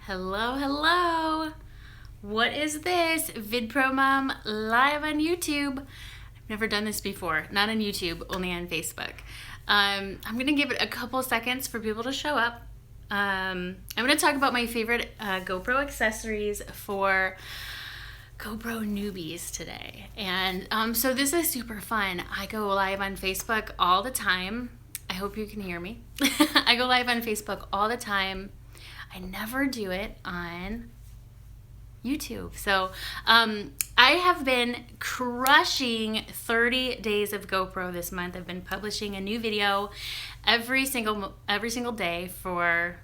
Hello, hello. What is this? VidPro Mom live on YouTube. I've never done this before. Not on YouTube, only on Facebook. I'm going to give it a couple seconds for people to show up. I'm going to talk about my favorite GoPro accessories for GoPro newbies today. And so this is super fun. I go live on Facebook all the time. I hope you can hear me. I go live on Facebook all the time. I never do it on YouTube. So I have been crushing 30 days of GoPro this month. I've been publishing a new video every single day for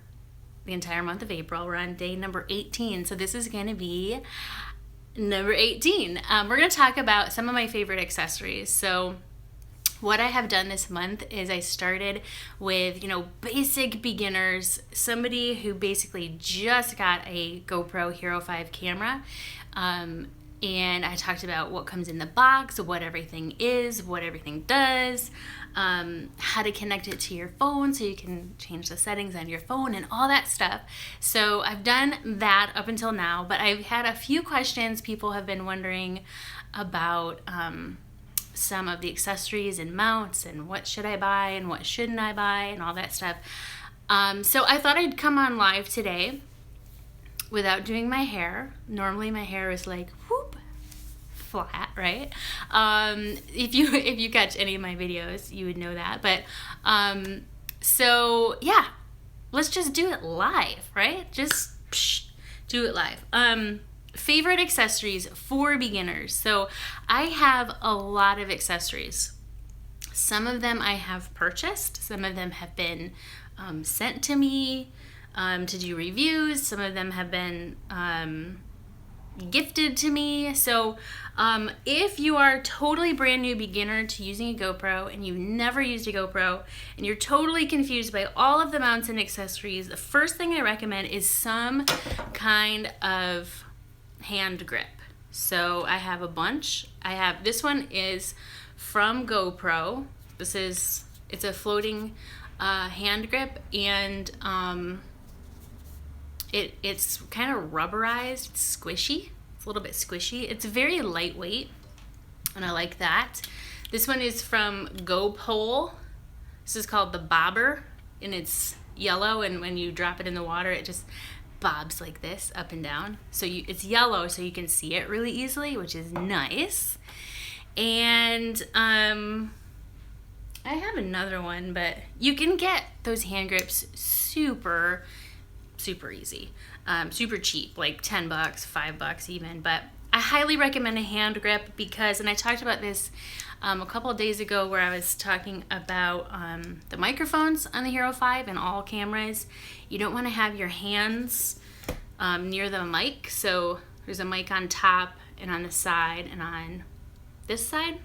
the entire month of April. We're on day number 18. So this is going to be number 18. We're going to talk about some of my favorite accessories. So what I have done this month is I started with, basic beginners, somebody who basically just got a GoPro Hero 5 camera. And I talked about what comes in the box, what everything is, what everything does, how to connect it to your phone so you can change the settings on your phone and all that stuff. So I've done that up until now, but I've had a few questions. People have been wondering about some of the accessories and mounts and what should I buy and what shouldn't I buy and all that stuff. So I thought I'd come on live today without doing my hair. Normally my hair is like whoop, flat, right? If you catch any of my videos, you would know that. But so yeah, let's just do it live, right? Just do it live. Favorite accessories for beginners. So I have a lot of accessories. Some of them I have purchased. Some of them have been sent to me to do reviews. Some of them have been gifted to me. So if you are a totally brand new beginner to using a GoPro and you've never used a GoPro and you're totally confused by all of the mounts and accessories, the first thing I recommend is some kind of hand grip. So I have a bunch. This one is from GoPro. It's a floating hand grip, and it's kind of rubberized. It's squishy. It's a little bit squishy. It's very lightweight, and I like that. This one is from GoPro. This is called the Bobber, and it's yellow, and when you drop it in the water, it just bobs like this up and down. So it's yellow, so you can see it really easily, which is nice. And I have another one, but you can get those hand grips super easy, super cheap, like $10, $5 even. But I highly recommend a hand grip because, and I talked about this a couple of days ago where I was talking about the microphones on the Hero 5 and all cameras. You don't want to have your hands near the mic. So there's a mic on top and on the side and on this side.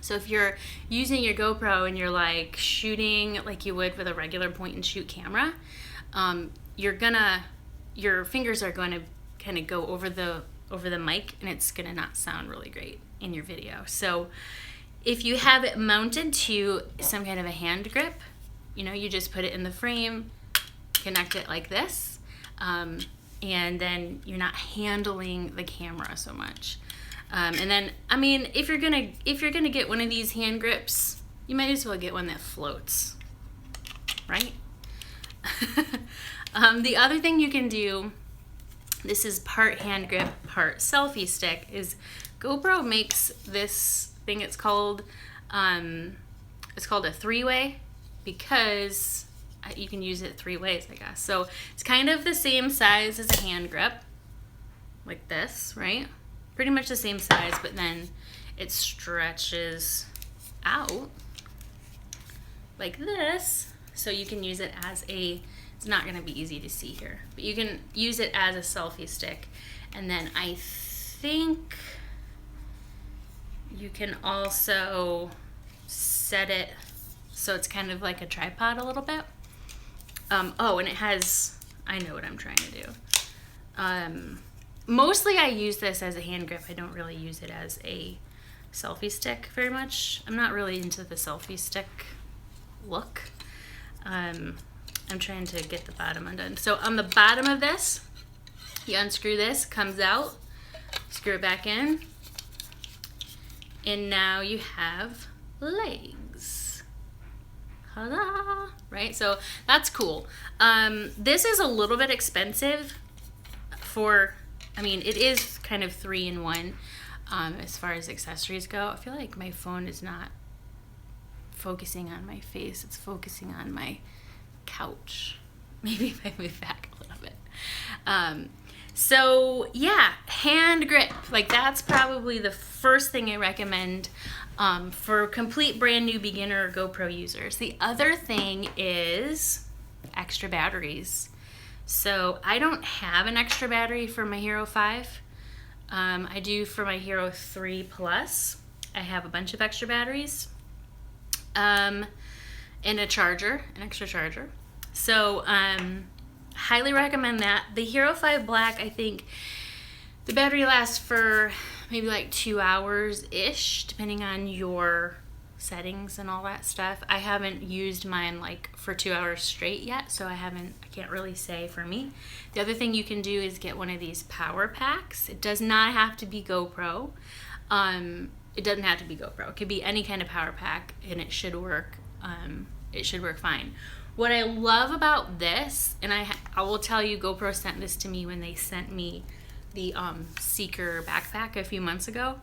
So if you're using your GoPro and you're like shooting like you would with a regular point and shoot camera, your fingers are going to kind of go over the mic, and it's going to not sound really great in your video. So if you have it mounted to some kind of a hand grip, you just put it in the frame, connect it like this, and then you're not handling the camera so much. And then, if you're gonna get one of these hand grips, you might as well get one that floats, right? The other thing you can do, this is part hand grip, part selfie stick, is GoPro makes this thing. It's called a three-way because you can use it three ways, I guess. So it's kind of the same size as a hand grip, like this, right? Pretty much the same size, but then it stretches out like this. So you can use it as it's not going to be easy to see here, but you can use it as a selfie stick. And then I think you can also set it so it's kind of like a tripod a little bit. And it has, I know what I'm trying to do. Mostly I use this as a hand grip. I don't really use it as a selfie stick very much. I'm not really into the selfie stick look. I'm trying to get the bottom undone. So on the bottom of this, you unscrew this, comes out, screw it back in, and now you have legs. Ta-da! Right? So that's cool. This is a little bit expensive for, I mean, it is kind of 3-in-1 as far as accessories go. I feel like my phone is not focusing on my face. It's focusing on my couch. Maybe if I move back a little bit. So yeah, hand grip. Like that's probably the first thing I recommend for complete brand new beginner GoPro users. The other thing is extra batteries. So I don't have an extra battery for my Hero 5. I do for my Hero 3 Plus. I have a bunch of extra batteries. And a charger, an extra charger. So highly recommend that. The Hero 5 Black, I think the battery lasts for maybe like 2 hours-ish, depending on your settings and all that stuff. I haven't used mine like for 2 hours straight yet, so I can't really say for me. The other thing you can do is get one of these power packs. It does not have to be GoPro. It doesn't have to be GoPro. It could be any kind of power pack, and it should work. It should work fine. What I love about this, and I will tell you, GoPro sent this to me when they sent me the Seeker backpack a few months ago.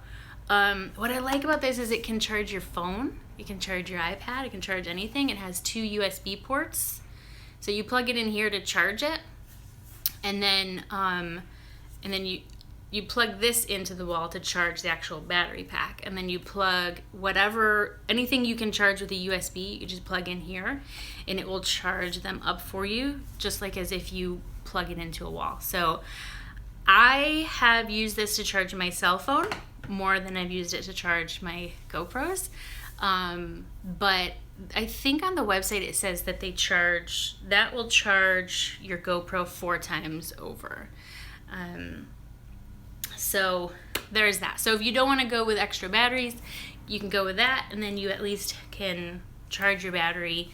What I like about this is it can charge your phone, it can charge your iPad, it can charge anything. It has 2 USB ports, so you plug it in here to charge it, and then you plug this into the wall to charge the actual battery pack, and then you plug anything you can charge with a USB, you just plug in here, and it will charge them up for you, just like as if you plug it into a wall. So I have used this to charge my cell phone more than I've used it to charge my GoPros, but I think on the website it says that that will charge your GoPro 4 times over. So there's that. So if you don't want to go with extra batteries, you can go with that, and then you at least can charge your battery,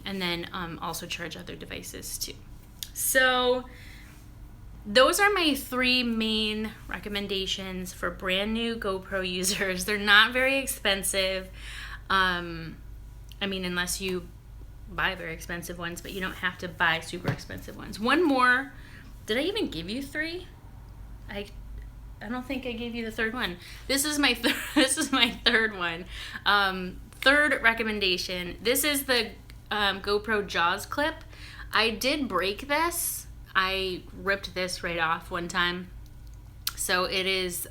and then also charge other devices too. So those are my 3 main recommendations for brand new GoPro users. They're not very expensive. I mean, unless you buy very expensive ones, but you don't have to buy super expensive ones. One more. Did I even give you 3? I don't think I gave you the 3rd one. This is my third one. Third recommendation. This is the GoPro Jaws clip. I did break this. I ripped this right off one time. So it is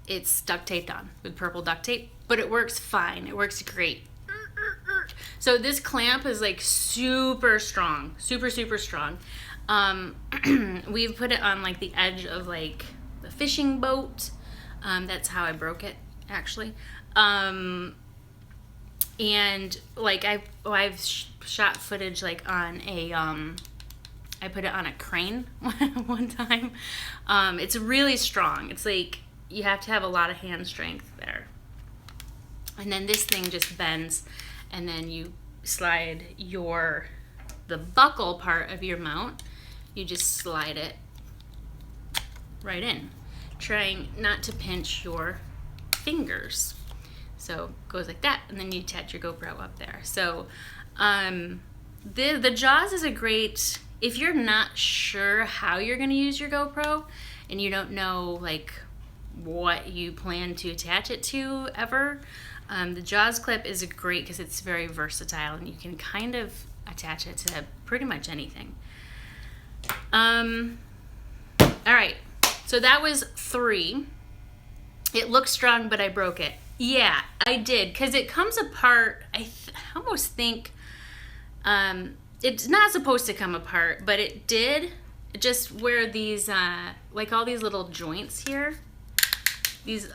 it's duct taped on with purple duct tape, but it works fine. It works great. So this clamp is like super strong, super strong. We've put it on like the edge of like the fishing boat. That's how I broke it, actually. And like I've shot footage like on a I put it on a crane one time. It's really strong. It's like you have to have a lot of hand strength there. And then this thing just bends, and then you slide the buckle part of your mount. You just slide it right in, trying not to pinch your fingers. So it goes like that, and then you attach your GoPro up there. So the Jaws is a great, if you're not sure how you're going to use your GoPro and you don't know like what you plan to attach it to ever, the Jaws clip is great because it's very versatile and you can kind of attach it to pretty much anything. All right, so that was 3. It looks strong, but I broke it. Yeah, I did, because it comes apart. I almost think it's not supposed to come apart, but it did. Just where these like all these little joints here, these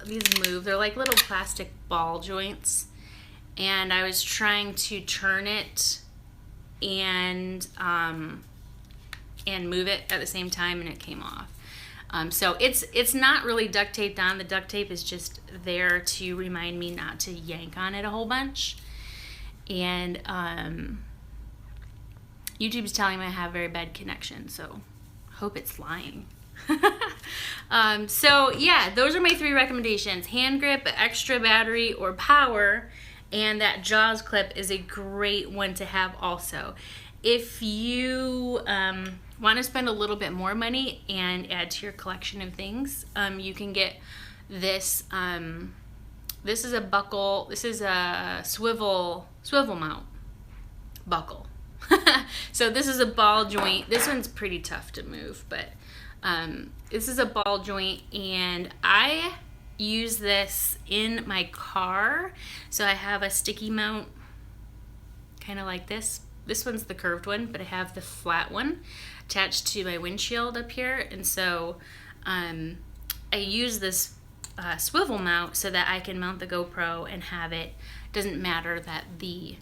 move. They're like little plastic ball joints, and I was trying to turn it and move it at the same time, and it came off. So it's not really duct taped on. The duct tape is just there to remind me not to yank on it a whole bunch. and YouTube's telling me I have very bad connection, so hope it's lying. So yeah, those are my 3 recommendations: hand grip, extra battery, or power. And that Jaws clip is a great one to have also. If you want to spend a little bit more money and add to your collection of things, you can get this. This is a buckle. This is a swivel mount buckle. So this is a ball joint. This one's pretty tough to move, but this is a ball joint, and I use this in my car. So I have a sticky mount, kind of like this. This one's the curved one, but I have the flat one attached to my windshield up here, and so I use this swivel mount so that I can mount the GoPro and have it. Doesn't matter that the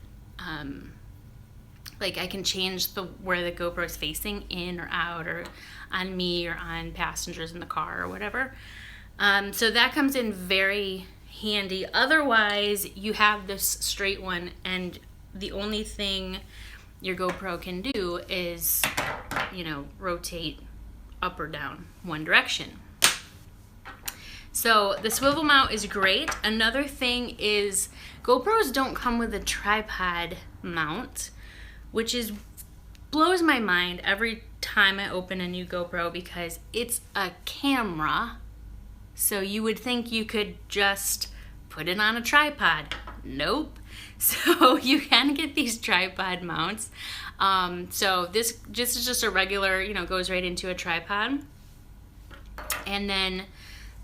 like I can change where the GoPro is facing, in or out, or on me or on passengers in the car or whatever. So that comes in very handy. Otherwise, you have this straight one, and the only thing your GoPro can do is, rotate up or down one direction. So the swivel mount is great. Another thing is GoPros don't come with a tripod mount, which blows my mind every time I open a new GoPro, because it's a camera. So you would think you could just put it on a tripod. Nope. So you can get these tripod mounts. So this is just a regular, goes right into a tripod. And then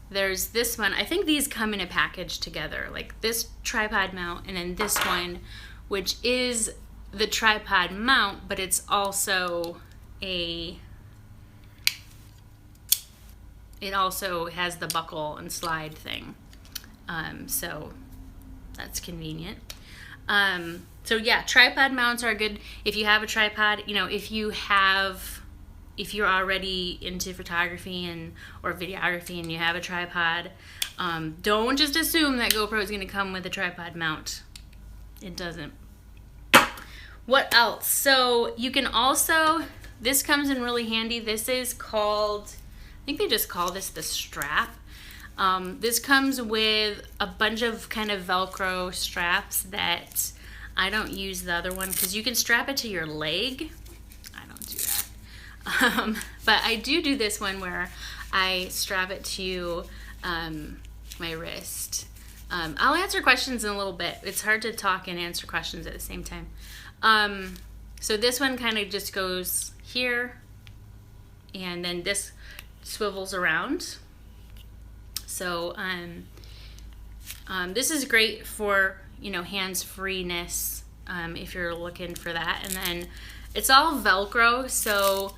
there's this one. I think these come in a package together, like this tripod mount and then this one, which is the tripod mount, but it's also it also has the buckle and slide thing. So that's convenient. So yeah, tripod mounts are good if you have a tripod. If you're already into photography or videography and you have a tripod, don't just assume that GoPro is going to come with a tripod mount. It doesn't. What else? So you can also, this comes in really handy. This is called, I think they just call this the strap. This comes with a bunch of kind of Velcro straps that I don't use the other one, because you can strap it to your leg. I don't do that. But I do this one where I strap it to my wrist. I'll answer questions in a little bit. It's hard to talk and answer questions at the same time. So this one kind of just goes here, and then this swivels around. So this is great for, hands-freeness, if you're looking for that. And then it's all Velcro, so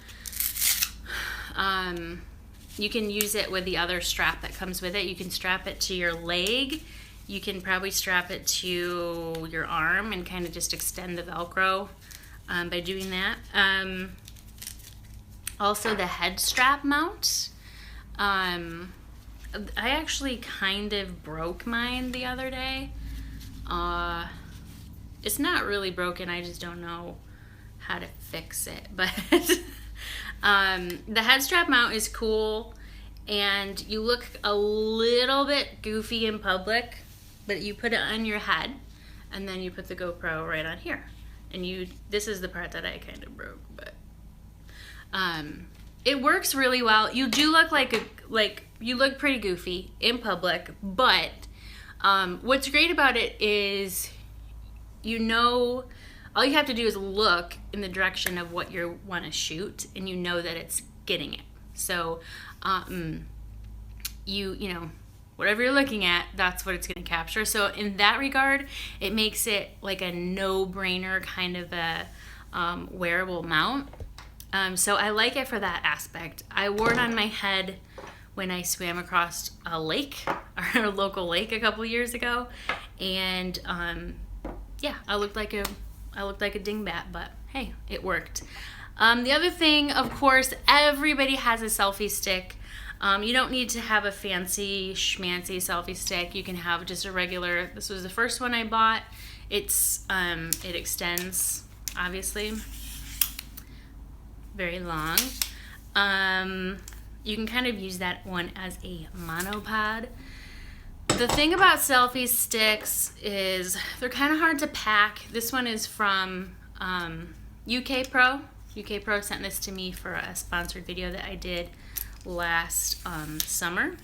you can use it with the other strap that comes with it. You can strap it to your leg. You can probably strap it to your arm and kind of just extend the Velcro by doing that. Also the head strap mount. I actually kind of broke mine the other day. It's not really broken, I just don't know how to fix it. But the head strap mount is cool, and you look a little bit goofy in public, but you put it on your head, and then you put the GoPro right on here. And this is the part that I kind of broke, but it works really well. You do look you look pretty goofy in public, but what's great about it is, all you have to do is look in the direction of what you want to shoot, and you know that it's getting it. So whatever you're looking at, that's what it's going to capture. So in that regard, it makes it like a no-brainer kind of a wearable mount. So I like it for that aspect. I wore it on my head when I swam across a lake, our local lake, a couple years ago, and yeah, I looked like a dingbat, but hey, it worked. The other thing, of course, everybody has a selfie stick. You don't need to have a fancy schmancy selfie stick. You can have just a regular, this was the first one I bought. It extends, obviously, very long. You can kind of use that one as a monopod. The thing about selfie sticks is they're kind of hard to pack. This one is from UK Pro. UK Pro sent this to me for a sponsored video that I did last summer.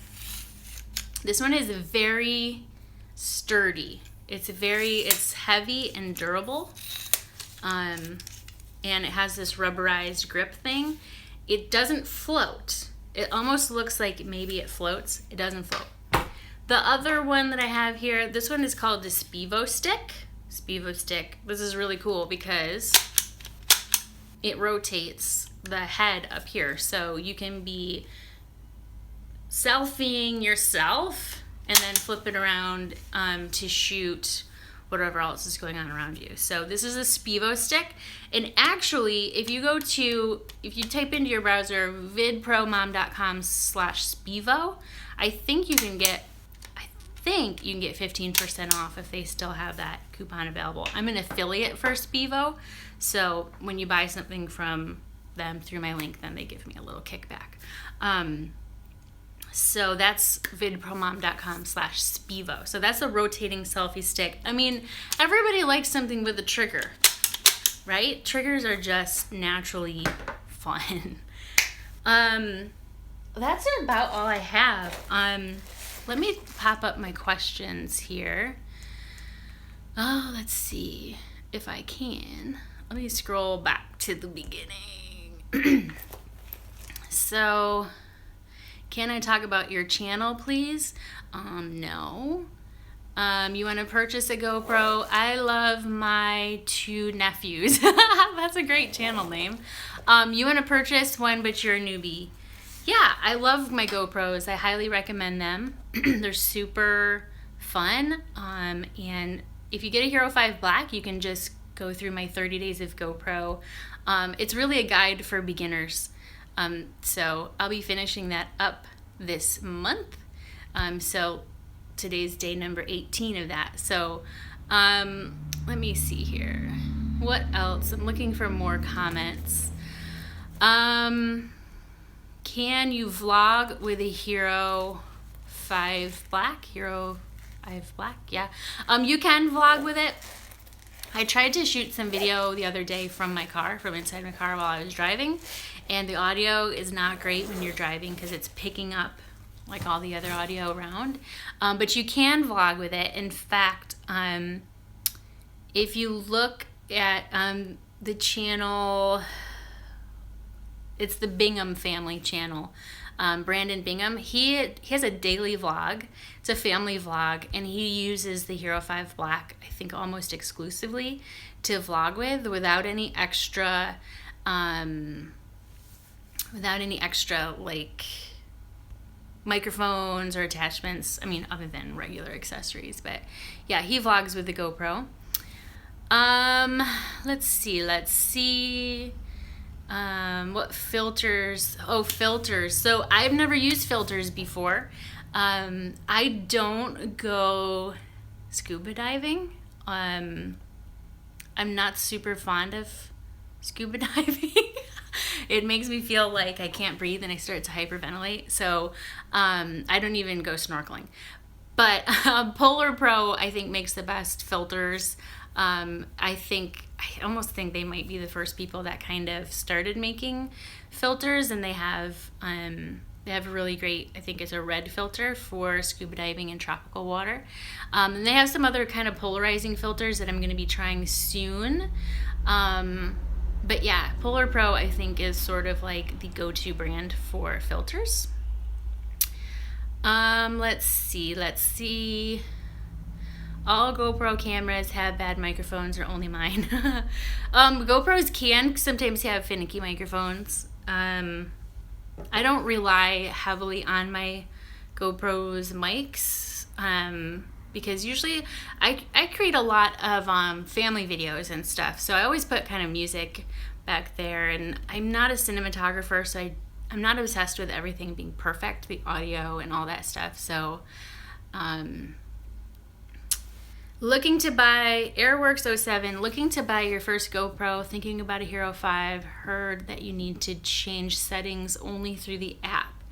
This one is very sturdy. It's heavy and durable. And it has this rubberized grip thing. It doesn't float. It almost looks like maybe it floats. It doesn't float. The other one that I have here, this one is called the Spivo Stick. Spivo Stick. This is really cool because it rotates the head up here. So you can be selfieing yourself and then flip it around to shoot whatever else is going on around you. So this is a Spivo Stick. And actually, if you type into your browser vidpromom.com/Spivo, I think you can get 15% off if they still have that coupon available. I'm an affiliate for Spivo, so when you buy something from them through my link, then they give me a little kickback. So that's vidpromom.com/Spivo. So that's a rotating selfie stick. I mean, everybody likes something with a trigger, right? Triggers are just naturally fun. That's about all I have. Let me pop up my questions here. Oh, let's see if I can. Let me scroll back to the beginning. So, can I talk about your channel, please? No. You want to purchase a GoPro? I love my 2 nephews. That's a great channel name. You want to purchase one, but you're a newbie. Yeah, I love my GoPros. I highly recommend them. They're super fun. And if you get a Hero 5 Black, you can just go through my 30 days of GoPro. It's really a guide for beginners. So I'll be finishing that up this month. So today's day number 18 of that. So let me see here. What else? I'm looking for more comments. Can you vlog with a Hero 5 Black? Hero 5 Black, yeah. You can vlog with it. I tried to shoot some video the other day from inside my car while I was driving, and the audio is not great when you're driving because it's picking up like all the other audio around. But you can vlog with it. In fact, if you look at the channel, it's the Bingham family channel. Brandon Bingham, he has a daily vlog. It's a family vlog, and he uses the Hero 5 Black, I think almost exclusively, to vlog with without any extra like microphones or attachments. I mean, other than regular accessories, but yeah, he vlogs with the GoPro. Let's see. What filters? Oh, filters. So I've never used filters before. I don't go scuba diving. I'm not super fond of scuba diving. It makes me feel like I can't breathe and I start to hyperventilate. So I don't even go snorkeling. But Polar Pro, I think, makes the best filters. I almost think they might be the first people that kind of started making filters, and they have a really great, I think it's a red filter for scuba diving and tropical water. And they have some other kind of polarizing filters that I'm going to be trying soon. But yeah, Polar Pro, I think, is sort of like the go-to brand for filters. Let's see. All GoPro cameras have bad microphones, or only mine? GoPros can sometimes have finicky microphones. I don't rely heavily on my GoPro's mics because usually I create a lot of family videos and stuff, so I always put kind of music back there, and I'm not a cinematographer, so I'm not obsessed with everything being perfect, the audio and all that stuff. So Looking to buy, Airworks07, looking to buy your first GoPro, thinking about a Hero 5, heard that you need to change settings only through the app.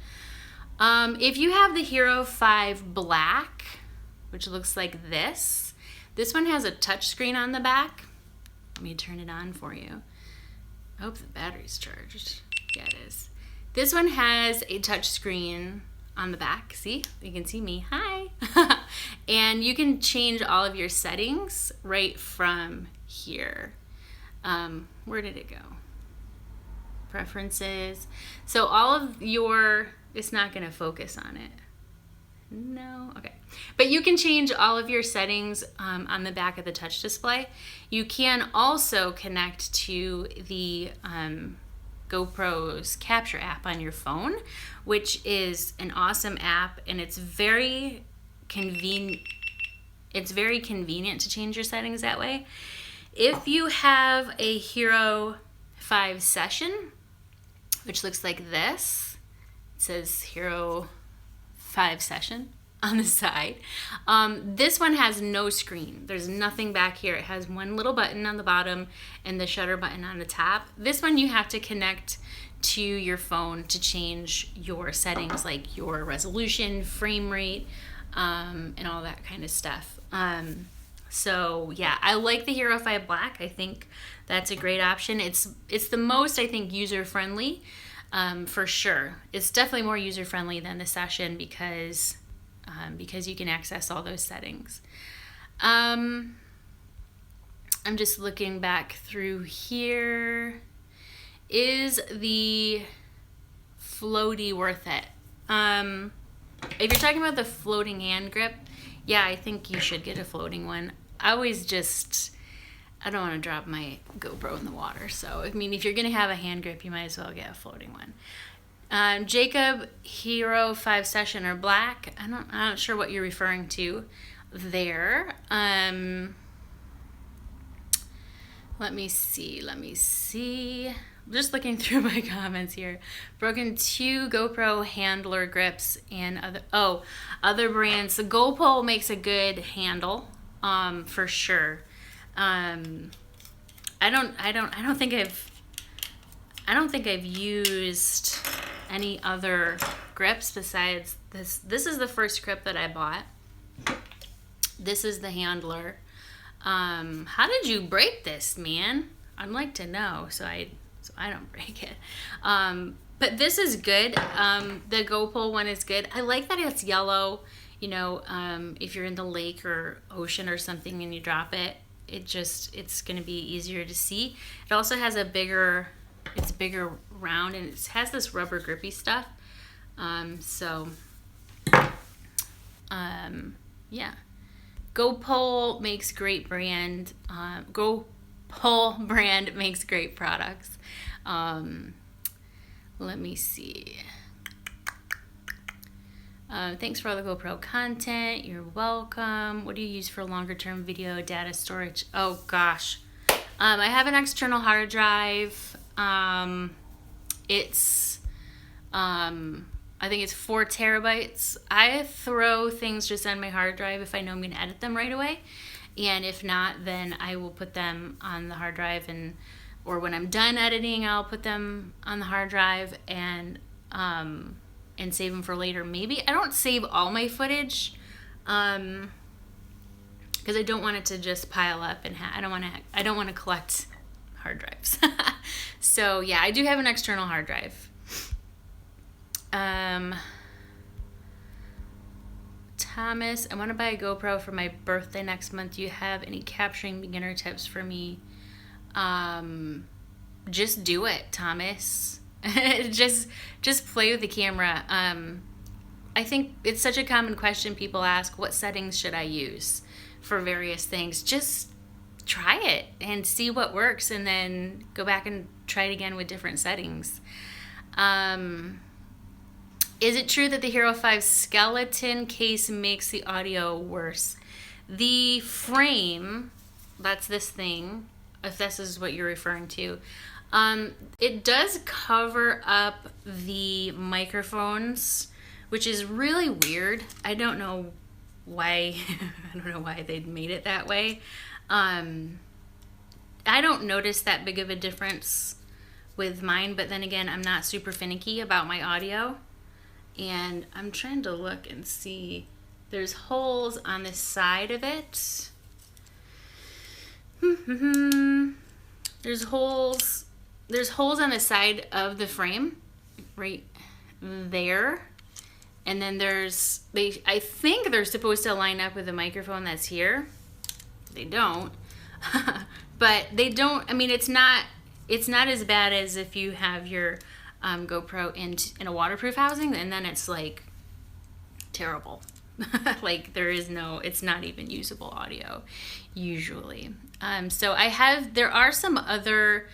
If you have the Hero 5 Black, which looks like this one has a touch screen on the back. Let me turn it on for you. I hope the battery's charged. Yeah, it is. This one has a touch screen on the back. See, you can see me. Hi. And you can change all of your settings right from here. Where did it go? Preferences. So all of your, it's not going to focus on it. No, okay. But you can change all of your settings on the back of the touch display. You can also connect to the GoPro's capture app on your phone, which is an awesome app, and it's very convenient. It's very convenient to change your settings that way. If you have a Hero 5 Session, which looks like this, it says Hero 5 Session on the side. This one has no screen. There's nothing back here. It has one little button on the bottom and the shutter button on the top. This one you have to connect to your phone to change your settings, like your resolution, frame rate, and all that kind of stuff. So yeah, I like the Hero 5 Black. I think that's a great option. It's the most, I think, user-friendly. For sure. It's definitely more user-friendly than the Session because you can access all those settings. I'm just looking back through here. Is the floaty worth it? If you're talking about the floating hand grip, yeah, I think you should get a floating one. I don't want to drop my GoPro in the water. So, I mean, if you're going to have a hand grip, you might as well get a floating one. Jacob, Hero 5 Session or Black. I'm not sure what you're referring to there. Let me see. I'm just looking through my comments here. Broken 2 GoPro handler grips and other brands. The GoPro makes a good handle, for sure. I don't think I've used any other grips besides this. This is the first grip that I bought. This is the handler. How did you break this, man? I'd like to know so I don't break it. But this is good. The GoPro one is good. I like that it's yellow. You know, if you're in the lake or ocean or something and you drop it, it's going to be easier to see. It also has it's bigger round, and it has this rubber grippy stuff. Yeah. GoPro makes great brand. GoPro brand makes great products. Let me see. Thanks for all the GoPro content. You're welcome. What do you use for longer term video data storage? Oh gosh. I have an external hard drive. I think it's 4 terabytes. I throw things just on my hard drive if I know I'm going to edit them right away. And if not, then I will put them on the hard drive, or when I'm done editing, I'll put them on the hard drive and save them for later. Maybe I don't save all my footage because I don't want it to just pile up, and I don't want to collect hard drives. So yeah, I do have an external hard drive. Thomas, I want to buy a GoPro for my birthday next month. Do you have any capturing beginner tips for me? Just do it, Thomas. just play with the camera. I think it's such a common question people ask, what settings should I use for various things? Just try it and see what works, and then go back and try it again with different settings. Is it true that the Hero 5 skeleton case makes the audio worse? The frame, that's this thing, if this is what you're referring to, it does cover up the microphones, which is really weird. I don't know why, I don't know why they made it that way. I don't notice that big of a difference with mine, but then again, I'm not super finicky about my audio. And I'm trying to look and see. There's holes on the side of it. There's holes on the side of the frame right there. And then I think they're supposed to line up with the microphone that's here. They don't. But they don't, I mean, it's not as bad as if you have your GoPro in a waterproof housing, and then it's like terrible. Like it's not even usable audio usually. So there are some other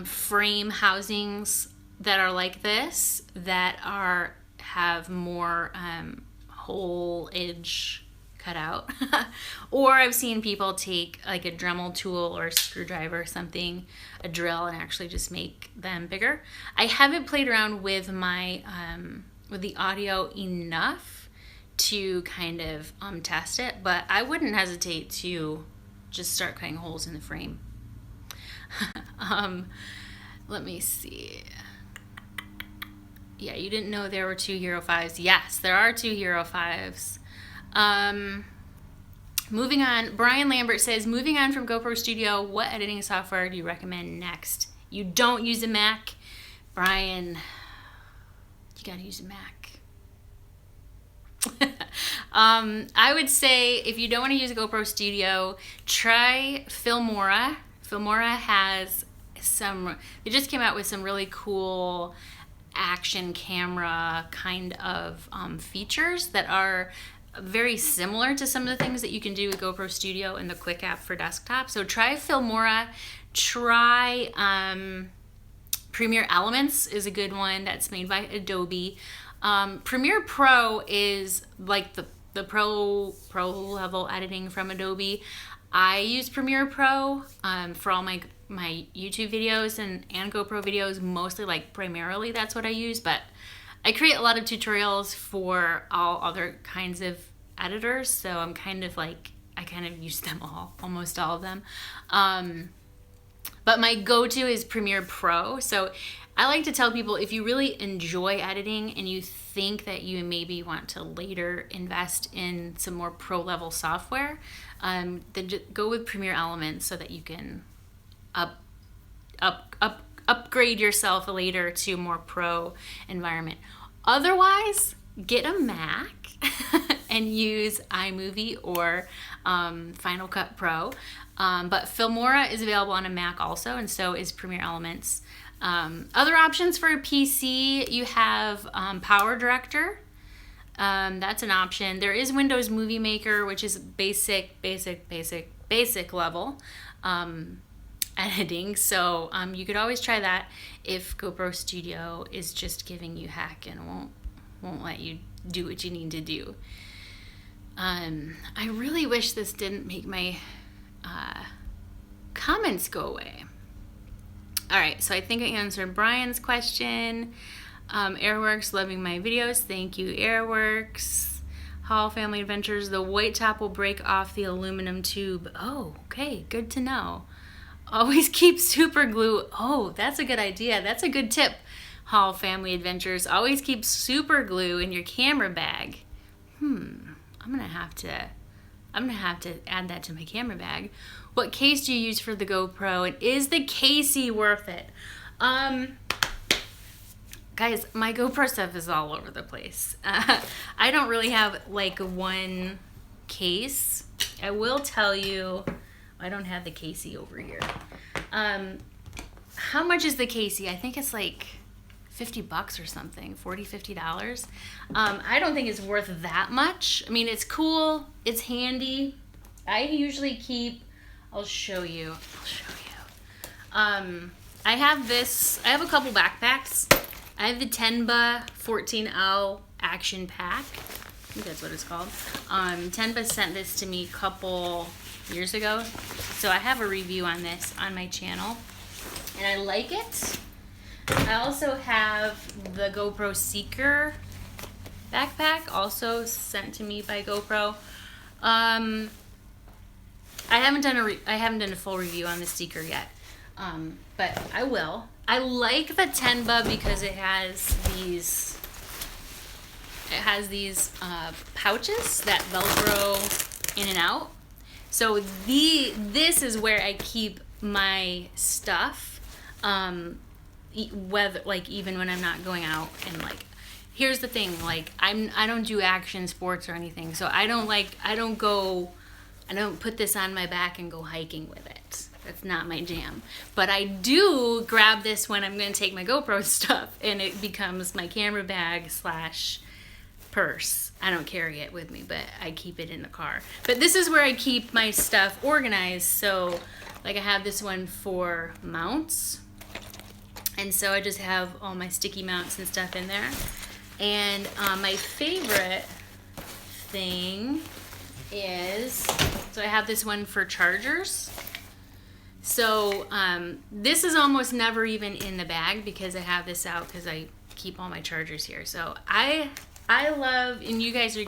frame housings that are like this that have more hole edge cut out. Or I've seen people take like a Dremel tool or a screwdriver or something, a drill, and actually just make them bigger. I haven't played around with my with the audio enough to kind of test it, but I wouldn't hesitate to just start cutting holes in the frame. Let me see. Yeah, you didn't know there were 2 Hero 5s. Yes, there are 2 Hero 5s. Moving on, Brian Lambert says, moving on from GoPro Studio, what editing software do you recommend next? You don't use a Mac? Brian, you gotta use a Mac. I would say if you don't want to use GoPro Studio, try Filmora. Filmora has they just came out with some really cool action camera kind of features that are very similar to some of the things that you can do with GoPro Studio and the Quick app for desktop. So try Filmora. Try Premiere Elements is a good one that's made by Adobe. Premiere Pro is like the pro level editing from Adobe. I use Premiere Pro for all my YouTube videos and GoPro videos, mostly, like primarily that's what I use, but I create a lot of tutorials for all other kinds of editors, so I'm kind of like, I kind of use them all, almost all of them. But my go-to is Premiere Pro. So I like to tell people, if you really enjoy editing and you think that you maybe want to later invest in some more pro level software, then just go with Premiere Elements so that you can upgrade yourself later to a more pro environment. Otherwise, get a Mac and use iMovie or Final Cut Pro. But Filmora is available on a Mac also, and so is Premiere Elements. Other options for a PC, you have Power Director. That's an option. There is Windows Movie Maker, which is basic level editing. So you could always try that if GoPro Studio is just giving you heck and won't let you do what you need to do. I really wish this didn't make my comments go away. All right, so I think I answered Brian's question. Airworks, loving my videos. Thank you, Airworks. Hall Family Adventures, the white top will break off the aluminum tube. Oh, okay, good to know. Always keep super glue. Oh, that's a good idea. That's a good tip, Hall Family Adventures. Always keep super glue in your camera bag. I'm gonna have to add that to my camera bag. What case do you use for the GoPro, and is the casey worth it? Guys, my GoPro stuff is all over the place. I don't really have like one case. I will tell you, I don't have the casey over here. How much is the casey? I think it's like $50 or something, $40-$50. I don't think it's worth that much. I mean, it's cool, it's handy. I usually keep, I'll show you. I have a couple backpacks. I have the Tenba 14L Action Pack. I think that's what it's called. Tenba sent this to me a couple years ago. So I have a review on this on my channel. And I like it. I also have the GoPro Seeker backpack, also sent to me by GoPro. I haven't done a full review on the Seeker yet, but I will. I like the Tenba because it has these pouches that Velcro in and out. So this is where I keep my stuff, whether like even when I'm not going out. And like, here's the thing, like I don't do action sports or anything, so I don't put this on my back and go hiking with it. That's not my jam. But I do grab this when I'm going to take my GoPro stuff, and it becomes my camera bag / purse. I don't carry it with me, but I keep it in the car. But this is where I keep my stuff organized. So like I have this one for mounts, and so I just have all my sticky mounts and stuff in there. And my favorite thing is, so I have this one for chargers. So this is almost never even in the bag because I have this out because I keep all my chargers here. So I love, and you guys are,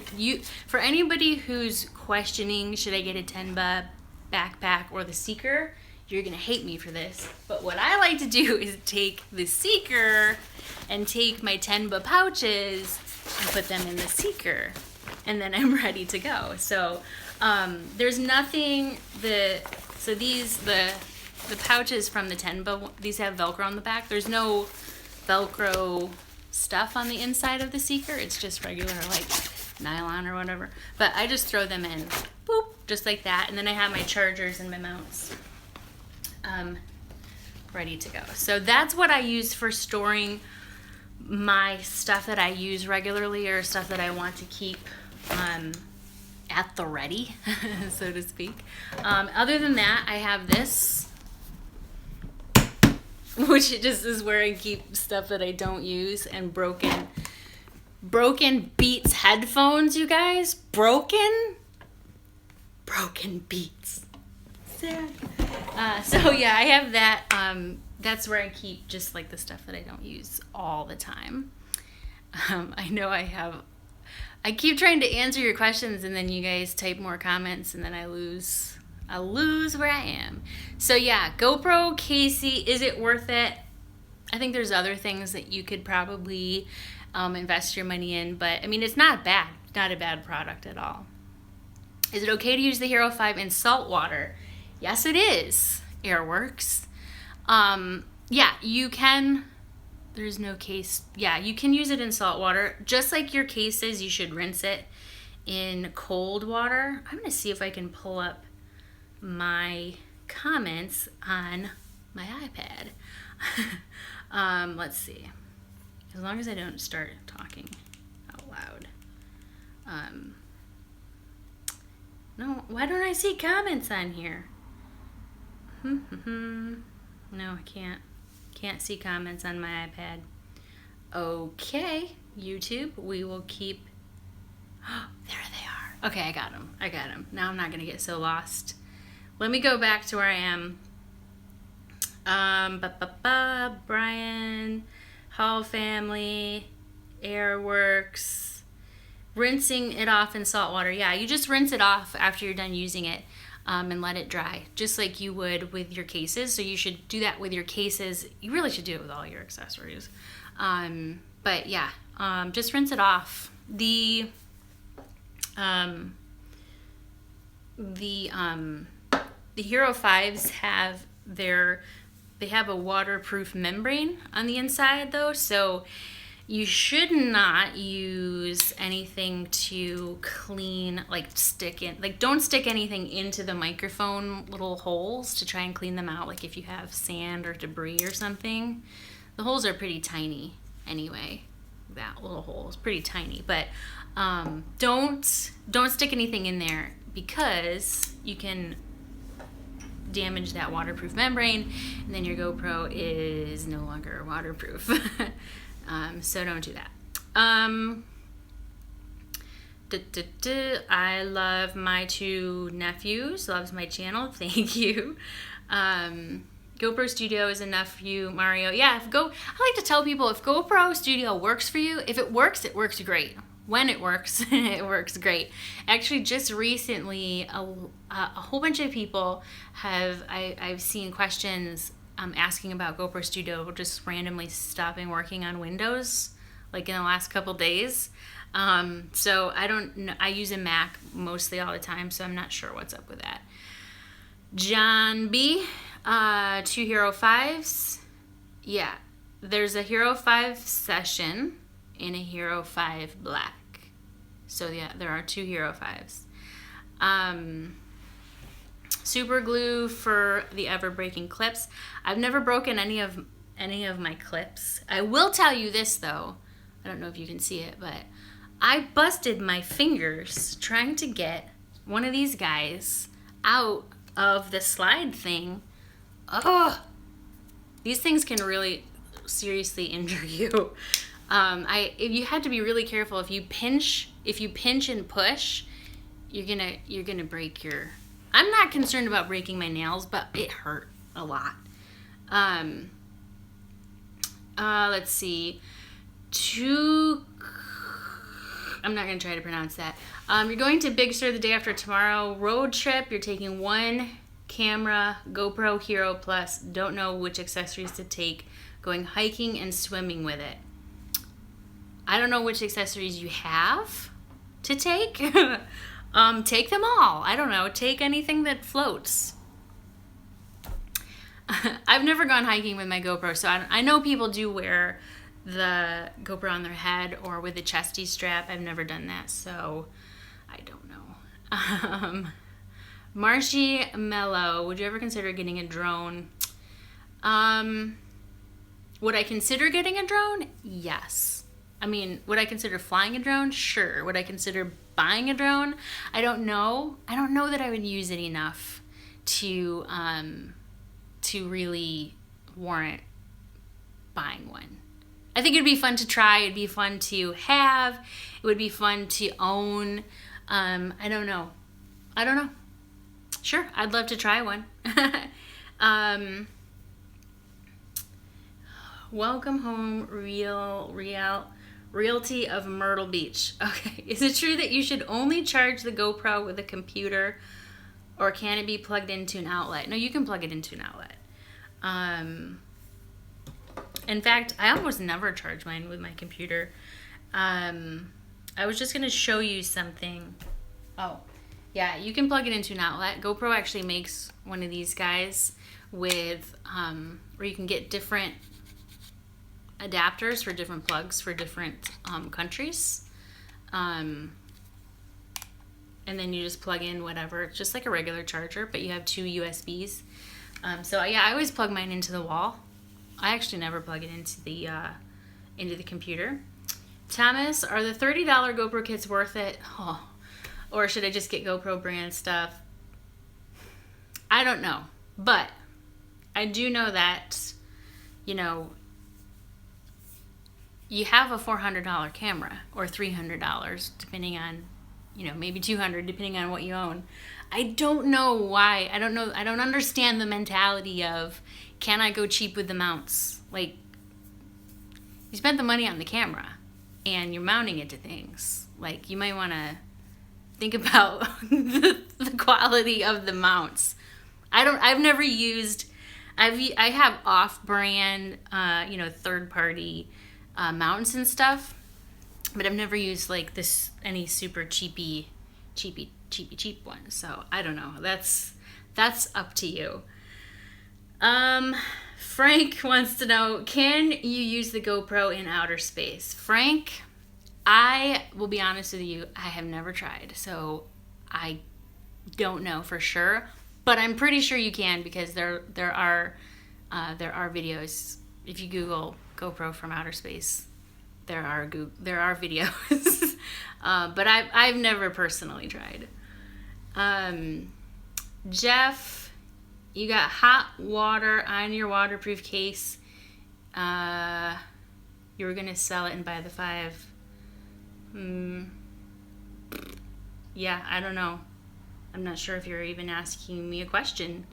for anybody who's questioning, should I get a Tenba backpack or the Seeker, you're gonna hate me for this. But what I like to do is take the Seeker and take my Tenba pouches and put them in the Seeker, and then I'm ready to go. So there's nothing, the pouches from the Tenba, these have Velcro on the back. There's no Velcro stuff on the inside of the Seeker. It's just regular like nylon or whatever. But I just throw them in, boop, just like that. And then I have my chargers and my mounts ready to go. So that's what I use for storing my stuff that I use regularly, or stuff that I want to keep at the ready, so to speak. Other than that, I have this, which just is where I keep stuff that I don't use, and broken Beats headphones, you guys. Broken Beats. Sad. So yeah, I have that. That's where I keep just like the stuff that I don't use all the time. I know I keep trying to answer your questions, and then you guys type more comments, and then I lose where I am. So yeah, GoPro Casey, is it worth it? I think there's other things that you could probably invest your money in, but I mean, it's not bad. Not a bad product at all. Is it okay to use the Hero 5 in salt water? Yes, it is. Airworks. Yeah, you can. There's no case. Yeah, you can use it in salt water. Just like your cases, you should rinse it in cold water. I'm going to see if I can pull up my comments on my iPad. Let's see. As long as I don't start talking out loud. No, why don't I see comments on here? No, I can't see comments on my iPad. Okay, YouTube, we will keep. Oh, there they are. Okay, I got them. Now I'm not gonna get so lost. Let me go back to where I am. Brian, Hall family, Airworks, rinsing it off in salt water. Yeah, you just rinse it off after you're done using it. And let it dry, just like you would with your cases. So you should do that with your cases. You really should do it with all your accessories. But yeah, just rinse it off. The Hero 5s have they have a waterproof membrane on the inside though, so you should not use anything to clean, like don't stick anything into the microphone little holes to try and clean them out, like if you have sand or debris or something. The holes are pretty tiny anyway. That little hole is pretty tiny, but don't stick anything in there because you can damage that waterproof membrane, and then your GoPro is no longer waterproof. So don't do that. I love my 2 nephews. Loves my channel. Thank you. GoPro Studio is enough for you, Mario. Yeah, I like to tell people, if GoPro Studio works for you, if it works great. when it works, it works great. Actually, just recently, a whole bunch of people I've seen questions asking about GoPro Studio just randomly stopping working on Windows, like in the last couple days. So I don't know. I use a Mac mostly all the time, so I'm not sure what's up with that. John B, 2 Hero 5s. Yeah, there's a Hero 5 Session and a Hero 5 Black. So yeah, there are 2 Hero 5s. Super glue for the ever-breaking clips. I've never broken any of my clips. I will tell you this though. I don't know if you can see it, but I busted my fingers trying to get one of these guys out of the slide thing. Ugh. These things can really seriously injure you. You had to be really careful. If you pinch and push, you're gonna break your. I'm not concerned about breaking my nails, but it hurt a lot. Let's see. I'm not going to try to pronounce that. You're going to Big Sur the day after tomorrow. Road trip. You're taking one camera, GoPro Hero Plus. Don't know which accessories to take. Going hiking and swimming with it. I don't know which accessories you have to take. Take them all. I don't know. Take anything that floats. I've never gone hiking with my GoPro, so I know people do wear the GoPro on their head or with a chesty strap. I've never done that, so I don't know. Marshy Mellow, would you ever consider getting a drone? Would I consider getting a drone? Yes. I mean, would I consider flying a drone? Sure. Would I consider buying a drone? I don't know. I don't know that I would use it enough to really warrant buying one. I think it'd be fun to try. It'd be fun to have. It would be fun to own. I don't know. Sure, I'd love to try one. Welcome home, Realty of Myrtle Beach. Okay, is it true that you should only charge the GoPro with a computer, or can it be plugged into an outlet? No, you can plug it into an outlet. In fact, I almost never charge mine with my computer. I was just going to show you something. Oh, yeah, you can plug it into an outlet. GoPro actually makes one of these guys with, where you can get different adapters for different plugs for different countries. And then you just plug in whatever. It's just like a regular charger, but you have 2 USBs. So yeah, I always plug mine into the wall. I actually never plug it into the computer. Thomas, are the $30 GoPro kits worth it? Oh, or should I just get GoPro brand stuff? I don't know, but I do know that, you have a $400 camera or $300, depending on, maybe $200, depending on what you own. I don't know why. I don't understand the mentality of, can I go cheap with the mounts? Like, you spent the money on the camera and you're mounting it to things. Like, you might want to think about the quality of the mounts. I've never used, I have off-brand, third-party mounts and stuff, but I've never used like any super cheap one. So I don't know. That's up to you. Frank wants to know, can you use the GoPro in outer space? Frank, I will be honest with you, I have never tried, so I don't know for sure, but I'm pretty sure you can, because there are videos. If you Google GoPro from outer space, there are videos. But I've never personally tried. Jeff, you got hot water on your waterproof case. You were gonna sell it and buy the 5. Yeah, I don't know. I'm not sure if you're even asking me a question.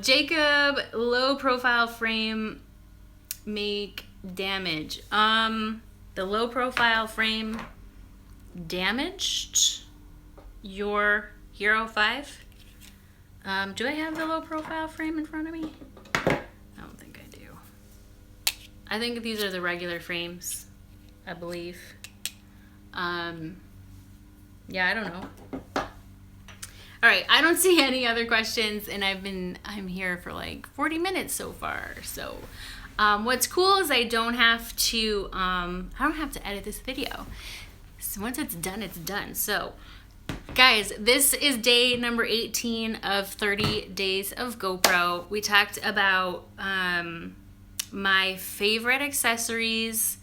Jacob, low profile frame make damage. the low profile frame damaged your Hero 5. Do I have the low profile frame in front of me? I don't think I do. I think these are the regular frames, I believe. Yeah, I don't know. All right, I don't see any other questions, and I'm here for like 40 minutes so far. So, what's cool is I don't have to edit this video. So once it's done, it's done. So, guys, this is day number 18 of 30 days of GoPro. We talked about my favorite accessories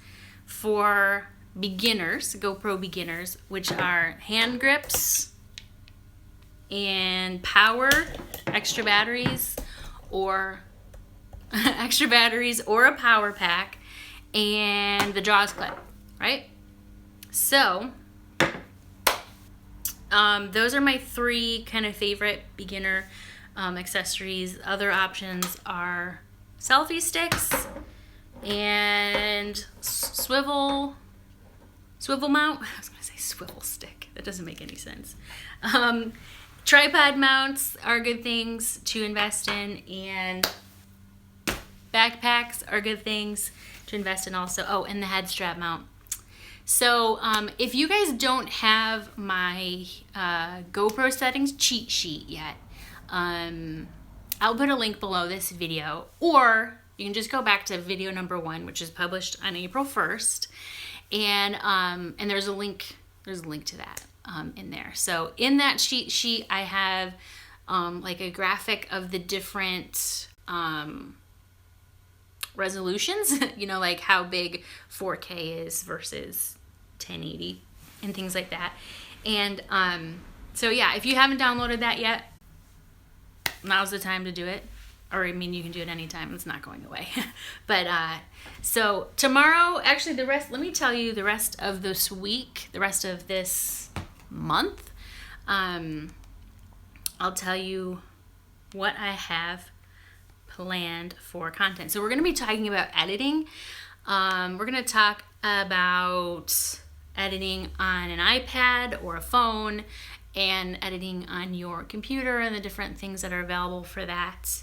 for beginners, GoPro beginners, which are hand grips and power, extra batteries or a power pack, and the jaws clip, right? So those are my 3 kind of favorite beginner accessories. Other options are selfie sticks and swivel mount. I was gonna say swivel stick. That doesn't make any sense. Tripod mounts are good things to invest in, and backpacks are good things to invest in also. Oh, and the head strap mount. So if you guys don't have my GoPro Settings Cheat Sheet yet, I'll put a link below this video, or you can just go back to video number 1, which is published on April 1st, and there's a link to that in there. So in that cheat sheet, I have like a graphic of the different resolutions, you know, like how big 4K is versus 1080 and things like that. And so yeah, if you haven't downloaded that yet, now's the time to do it. Or I mean, you can do it anytime. It's not going away. But so tomorrow, actually let me tell you the rest of this week, the rest of this month. I'll tell you what I have planned for content. So we're going to be talking about editing. We're going to talk about editing on an iPad or a phone, and editing on your computer and the different things that are available for that.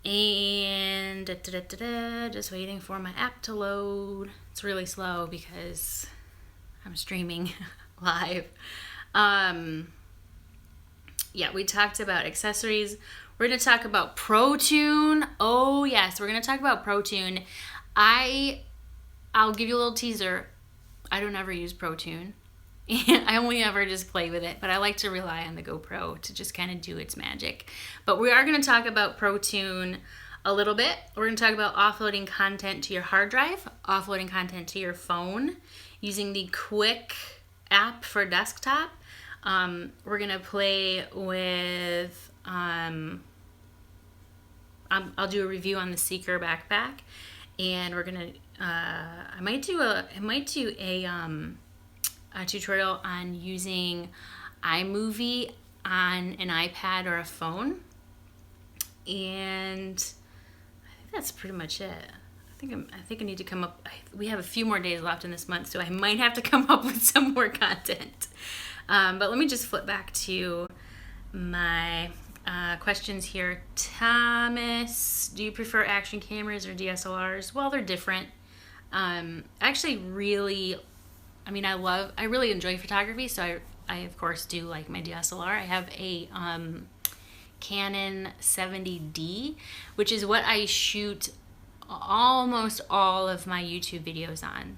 And just waiting for my app to load. It's really slow because I'm streaming live. Yeah, we talked about accessories. We're going to talk about ProTune. Oh yes, we're going to talk about ProTune. I'll give you a little teaser. I don't ever use ProTune. I only ever just play with it, but I like to rely on the GoPro to just kind of do its magic. But we are going to talk about ProTune a little bit. We're going to talk about offloading content to your hard drive, offloading content to your phone, using the Quick app for desktop. We're going to play with, I'll do a review on the Seeker backpack, and we're going to, I might do a tutorial on using iMovie on an iPad or a phone. And I think that's pretty much it. I think I need to come up, we have a few more days left in this month, so I might have to come up with some more content. But let me just flip back to my questions here. Thomas, do you prefer action cameras or DSLRs? Well, they're different. Actually really, I really enjoy photography, so I of course do like my DSLR. I have a Canon 70D, which is what I shoot almost all of my YouTube videos on.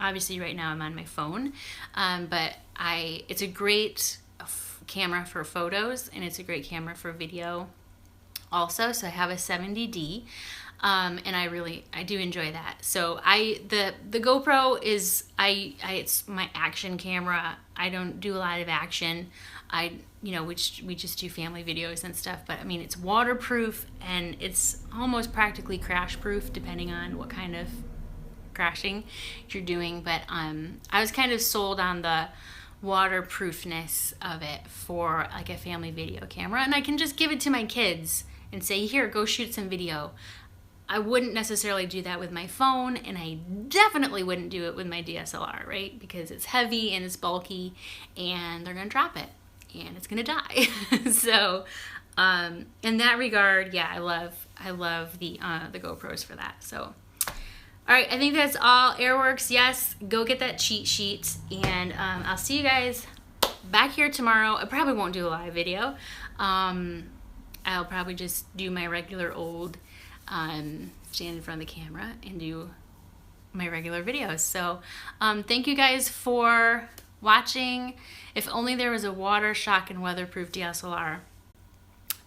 Obviously right now I'm on my phone, but it's a great camera for photos, and it's a great camera for video also. So I have a 70D. And I do enjoy that. So the GoPro is, it's my action camera. I don't do a lot of action. We just do family videos and stuff, but I mean, it's waterproof and it's almost practically crash proof depending on what kind of crashing you're doing. But, I was kind of sold on the waterproofness of it for like a family video camera, and I can just give it to my kids and say, here, go shoot some video. I wouldn't necessarily do that with my phone, and I definitely wouldn't do it with my DSLR, right? Because it's heavy and it's bulky, and they're gonna drop it, and it's gonna die. So, in that regard, yeah, I love the GoPros for that. So, all right, I think that's all. Airworks, yes, go get that cheat sheet, and I'll see you guys back here tomorrow. I probably won't do a live video. I'll probably just do my regular old stand in front of the camera and do my regular videos. So thank you guys for watching. If only there was a water, shock, and weatherproof DSLR,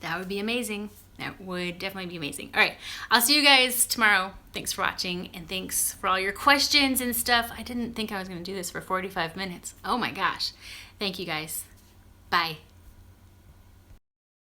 that would be amazing. That would definitely be amazing. All right, I'll see you guys tomorrow. Thanks for watching, and thanks for all your questions and stuff. I didn't think I was going to do this for 45 minutes. Oh my gosh. Thank you guys. Bye.